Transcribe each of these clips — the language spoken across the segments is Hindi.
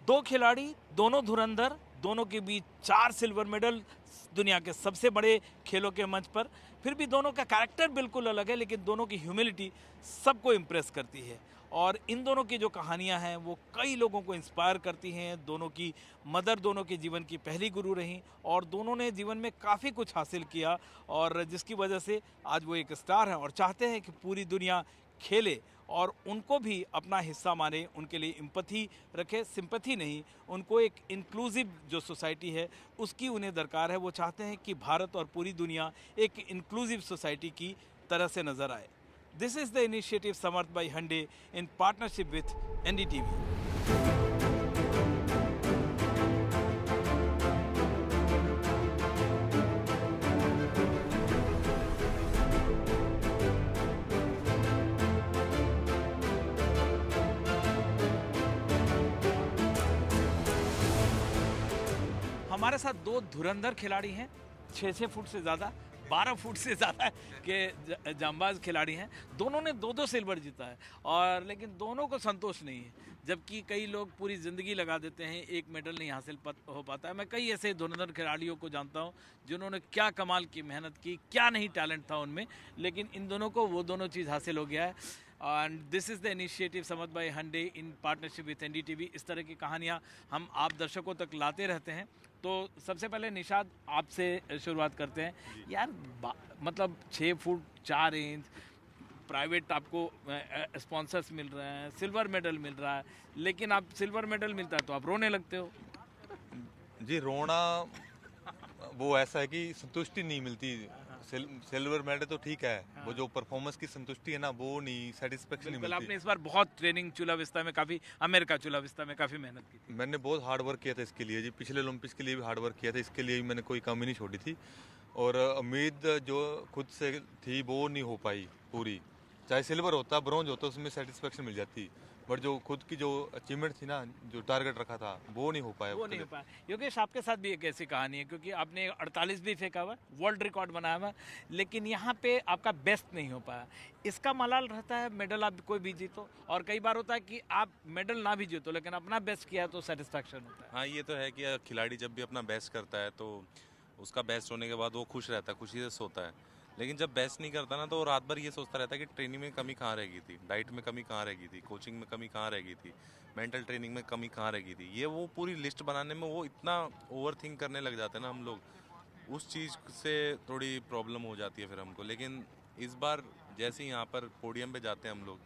दो खिलाड़ी, दोनों धुरंधर, दोनों के बीच 4 सिल्वर मेडल दुनिया के सबसे बड़े खेलों के मंच पर। फिर भी दोनों का कैरेक्टर बिल्कुल अलग है, लेकिन दोनों की ह्यूमिलिटी सबको इम्प्रेस करती है। और इन दोनों की जो कहानियां हैं वो कई लोगों को इंस्पायर करती हैं। दोनों की मदर दोनों के जीवन की पहली गुरु रहीं और दोनों ने जीवन में काफ़ी कुछ हासिल किया, और जिसकी वजह से आज वो एक स्टार हैं और चाहते हैं कि पूरी दुनिया खेले और उनको भी अपना हिस्सा माने, उनके लिए एम्पैथी रखे, सिंपैथी नहीं, उनको एक इंक्लूसिव जो सोसाइटी है उसकी उन्हें दरकार है। वो चाहते हैं कि भारत और पूरी दुनिया एक इंक्लूसिव सोसाइटी की तरह से नज़र आए। This is the initiative Samarth by Hyundai in partnership with NDTV. हमारे साथ दो धुरंधर खिलाड़ी हैं, 6-6 फुट से ज़्यादा, 12 फुट से ज़्यादा के जांबाज खिलाड़ी हैं। दोनों ने 2-2 सिल्वर जीता है, और लेकिन दोनों को संतोष नहीं है। जबकि कई लोग पूरी ज़िंदगी लगा देते हैं, एक मेडल नहीं हासिल हो पाता है। मैं कई ऐसे धुरंधर खिलाड़ियों को जानता हूं जिन्होंने क्या कमाल की मेहनत की, क्या नहीं टैलेंट था उनमें, लेकिन इन दोनों को वो दोनों चीज़ हासिल हो गया है। And this is the initiative Samarth by Hyundai in partnership with NDTV. इस तरह की कहानियाँ हम आप दर्शकों तक लाते रहते हैं। तो सबसे पहले निशाद आपसे शुरुआत करते हैं। यार मतलब 6 फुट 4 इंच, प्राइवेट आपको स्पॉन्सर्स मिल रहे हैं, सिल्वर मेडल मिल रहा है, लेकिन आप सिल्वर मेडल मिलता है तो आप रोने लगते हो। जी, रोना वो ऐसा है कि संतुष्टि नहीं मिलती। सिल्वर मेडल तो ठीक है, वो जो परफॉर्मेंस की संतुष्टि है ना, वो नहीं, सेटिस्फेक्शन नहीं मिलती। आपने इस बार बहुत ट्रेनिंग चूला विस्ता में काफ़ी, अमेरिका चूला विस्ता में काफ़ी मेहनत की थी। मैंने बहुत हार्ड वर्क किया था इसके लिए जी, पिछले ओलंपिक्स के लिए भी हार्ड वर्क किया था, इसके लिए भी मैंने कोई कमी नहीं छोड़ी थी। और उम्मीद जो खुद से थी वो नहीं हो पाई पूरी। चाहे सिल्वर होता, ब्रॉन्ज होता, उसमें सेटिस्फेक्शन मिल जाती, बट जो खुद की जो अचीवमेंट थी ना, जो टारगेट रखा था, वो नहीं हो पाया। योगेश, आपके साथ भी एक ऐसी कहानी है, क्योंकि आपने 48 भी फेंका हुआ, वर्ल्ड रिकॉर्ड बनाया हुआ, लेकिन यहाँ पे आपका बेस्ट नहीं हो पाया। इसका मलाल रहता है मेडल आप कोई भी जीतो, और कई बार होता है कि आप मेडल ना भी जीतो लेकिन अपना बेस्ट किया तो सेटिस्फैक्शन होता है। हाँ, ये तो है कि खिलाड़ी जब भी अपना बेस्ट करता है तो उसका बेस्ट होने के बाद वो खुश रहता है, खुशी से सोता है। लेकिन जब बेस्ट नहीं करता ना, तो वो रात भर ये सोचता रहता है कि ट्रेनिंग में कमी कहाँ रह गई थी, डाइट में कमी कहाँ रह गई थी, कोचिंग में कमी कहाँ रह गई थी, मेंटल ट्रेनिंग में कमी कहाँ रह गई थी। ये वो पूरी लिस्ट बनाने में वो इतना ओवर थिंक करने लग जाते हैं ना हम लोग, उस चीज़ से थोड़ी प्रॉब्लम हो जाती है फिर हमको। लेकिन इस बार जैसे ही यहाँ पर पोडियम पे जाते हैं हम लोग,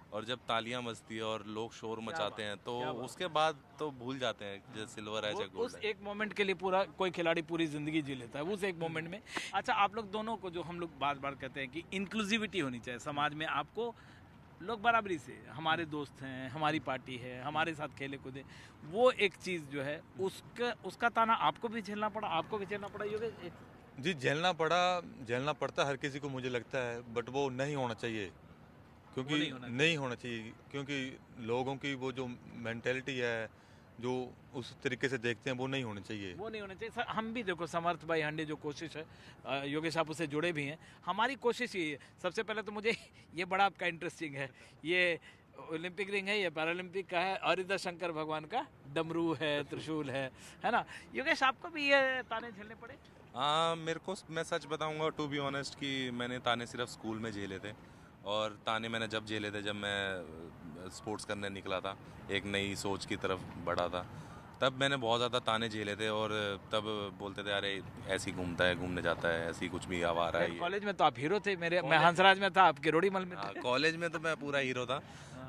और जब तालियां बजती है और लोग शोर मचाते हैं, तो उसके बाद तो भूल जाते हैं जैसे सिल्वर है चाहे गोल्ड उस एक मोमेंट के लिए पूरा कोई खिलाड़ी पूरी जिंदगी जी लेता है उस एक मोमेंट में। अच्छा, आप लोग दोनों को, जो हम लोग बार बार कहते हैं कि इंक्लूसिविटी होनी चाहिए समाज में, आपको लोग बराबरी से, हमारे दोस्त हैं, हमारी पार्टी है, हमारे साथ खेले कूदे, वो एक चीज़ जो है उसका ताना आपको भी झेलना पड़ा, आपको भी झेलना पड़ा योगेश? जी, झेलना पड़ता हर किसी को, मुझे लगता है, बट वो नहीं होना चाहिए, क्योंकि नहीं होना चाहिए, क्योंकि लोगों की वो जो मेंटेलिटी है, जो उस तरीके से देखते हैं, वो नहीं होना चाहिए। वो नहीं होना चाहिए सर। हम भी देखो, समर्थ भाई हंडे जो कोशिश है, योगेश आप उससे जुड़े भी हैं, हमारी कोशिश ये है। सबसे पहले तो मुझे ये बड़ा आपका इंटरेस्टिंग है, ये ओलंपिक रिंग है, ये पैरालंपिक का है, और इधर शंकर भगवान का डमरू है, त्रिशूल है ना। योगेश, आपको भी ये ताने झेलने पड़े? मेरे को, मैं सच बताऊंगा टू बी ऑनेस्ट, कि मैंने ताने सिर्फ स्कूल में झेले थे। और ताने मैंने जब झेले थे जब मैं स्पोर्ट्स करने निकला था, एक नई सोच की तरफ बढ़ा था, तब मैंने बहुत ज़्यादा ताने झेले थे। और तब बोलते थे अरे ऐसे ही घूमता है, घूमने जाता है, ऐसी कुछ भी आवारा है। कॉलेज में तो आप हीरो थे, मैं हंसराज में था, आप किरोड़ीमल में थे। कॉलेज में तो मैं पूरा हीरो था।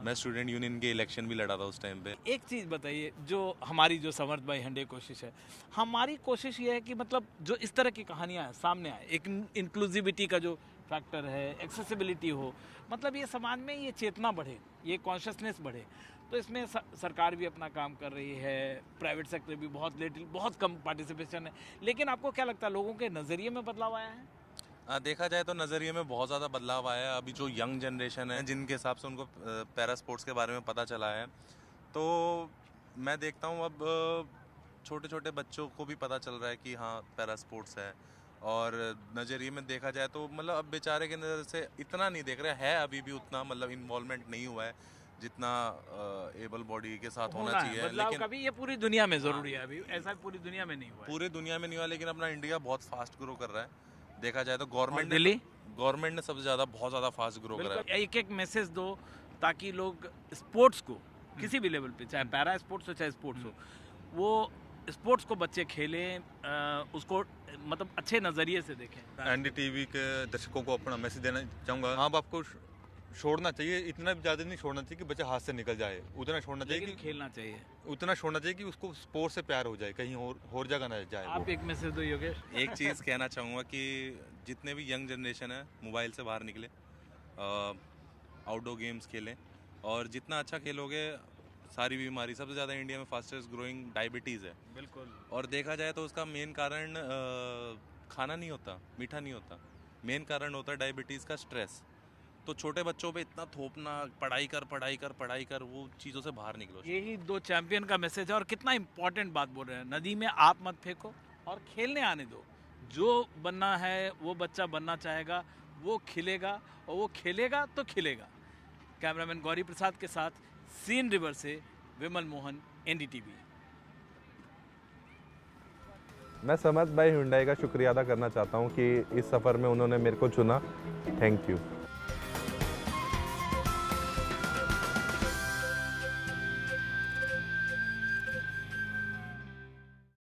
मैं स्टूडेंट यूनियन के इलेक्शन भी लड़ा था उस टाइम पे। एक चीज़ बताइए, जो हमारी जो समर्थ भाई हंडे कोशिश है, हमारी कोशिश ये है कि मतलब जो इस तरह की कहानियाँ सामने आए, एक इंक्लूसिविटी का जो फैक्टर है, एक्सेसिबिलिटी हो, मतलब ये समाज में ये चेतना बढ़े, ये कॉन्शियसनेस बढ़े। तो इसमें सरकार भी अपना काम कर रही है, प्राइवेट सेक्टर भी बहुत कम पार्टिसिपेशन है, लेकिन आपको क्या लगता है लोगों के नज़रिए में बदलाव आया है? देखा जाए तो नज़रिए में बहुत ज़्यादा बदलाव आया है। अभी जो यंग जनरेशन है, जिनके हिसाब से उनको पैरा स्पोर्ट्स के बारे में पता चला है, तो मैं देखता हूँ अब छोटे छोटे बच्चों को भी पता चल रहा है कि हाँ पैरा स्पोर्ट्स है। और नज़रिए में देखा जाए तो मतलब अब बेचारे के नज़र से इतना नहीं देख रहे हैं, अभी भी उतना मतलब इन्वॉल्वमेंट नहीं हुआ है। जितना एबल बॉडी के साथ होना होना है चाहिए, बदलाव लेकिन कभी ये पूरी दुनिया में जरूरी है, अभी ऐसा पूरी दुनिया में नहीं हुआ है। पूरे दुनिया में नहीं हुआ। लेकिन अपना इंडिया बहुत फास्ट ग्रो कर रहा है, देखा जाए तो और दिल्ली? गवर्नमेंट ने सबसे ज़्यादा बहुत ज़्यादा फास्ट ग्रो करा है। बिल्कुल, एक एक मैसेज दो ताकि लोग स्पोर्ट्स को किसी भी लेवल पे, चाहे पैरा स्पोर्ट्स हो चाहे स्पोर्ट्स हो, वो स्पोर्ट्स को बच्चे खेलें, उसको मतलब अच्छे नज़रिए से देखें। एनडीटीवी के दर्शकों को अपना मैसेज देना चाहूँगा, हाँ बाप को छोड़ना चाहिए, इतना भी ज़्यादा नहीं छोड़ना चाहिए कि बच्चा हाथ से निकल जाए, उतना छोड़ना चाहिए लेकिन कि खेलना चाहिए। उतना छोड़ना चाहिए कि उसको स्पोर्ट से प्यार हो जाए, कहीं और जगह ना जाए आप वो। एक मैसेज दो योगेश। एक चीज़ कहना चाहूँगा कि जितने भी यंग जनरेशन है मोबाइल से बाहर निकले, आउटडोर गेम्स खेलें, और जितना अच्छा खेलोगे सारी बीमारी, सबसे ज़्यादा इंडिया में फास्टेस्ट ग्रोइंग डायबिटीज़ है। बिल्कुल, और देखा जाए तो उसका मेन कारण खाना नहीं होता, मीठा नहीं होता, मेन कारण होता है डायबिटीज़ का स्ट्रेस। तो छोटे बच्चों पे इतना थोपना, पढ़ाई कर, वो चीज़ों से बाहर निकलो। यही दो चैंपियन का मैसेज है। और कितना इंपॉर्टेंट बात बोल रहे हैं, नदी में आप मत फेंको और खेलने आने दो। जो बनना है वो बच्चा बनना चाहेगा, वो खिलेगा, और वो खेलेगा तो खिलेगा। कैमरामैन गौरी प्रसाद के साथ सीन रिवर से विमल मोहन, एनडीटीवी। मैं समद भाई हुंडई का शुक्रिया अदा करना चाहता हूँ कि इस सफ़र में उन्होंने मेरे को चुना। Thank you.